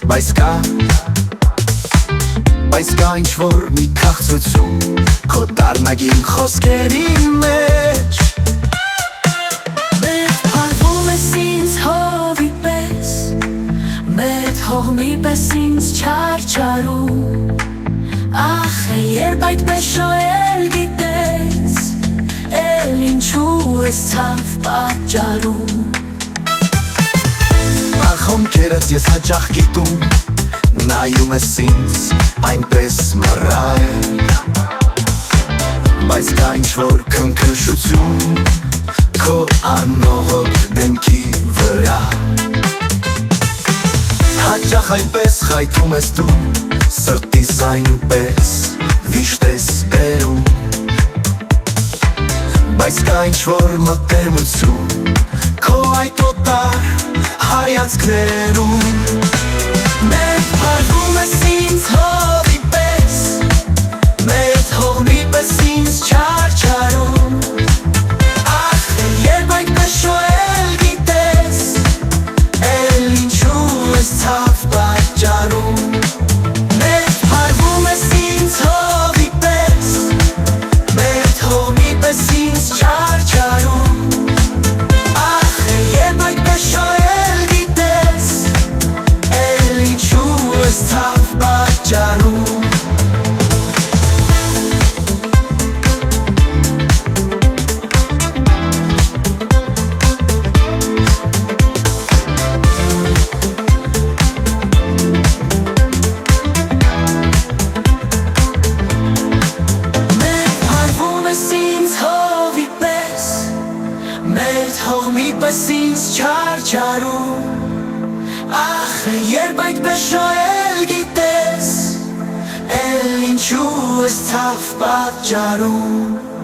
Բայց կա ինչ-որ մի քաղցրություն քո տարնագին խոսքերի մեջ Մեծ փարվում ես ինձ հովի պես Մեծ հողմի պես ինձ չարչարում Ախ, երբ այդպես շոյել գիտես Էլ ինչու ես ցավ պատճառում Ախոնքերս ես հաճախ գիտում Նայում ես ինձ այնպես մռայլ Բայց կա ինչ-որ քնքշություն Քո անողոք դեմքի վրա Հաճախ այնպես խայթում ես դու Սրտիս այնպես վիշտ ես բերում Բայց կա ինչ-որ մտերմություն Քո այդ օտար հայացքներում Մեծ փարվում ես ինձ հովի պես Մեծ հողմի պես ինձ չարչարում Ախ, երբ այդպես շոյել գիտես Էլ ինչու ես ցավ պատճառում Մեծ փարվում ես ինձ հովի պես Մեծ հողմի պես ինձ չարչարում Ախ, երբ այդպես շոյել գիտես Էլ ինչու ես ցավ պատճառում Մեծ հողմի պես ինձ չարչարում Ախ, երբ այդպես շոյել գիտես Էլ ինչու ես ցավ պատճառում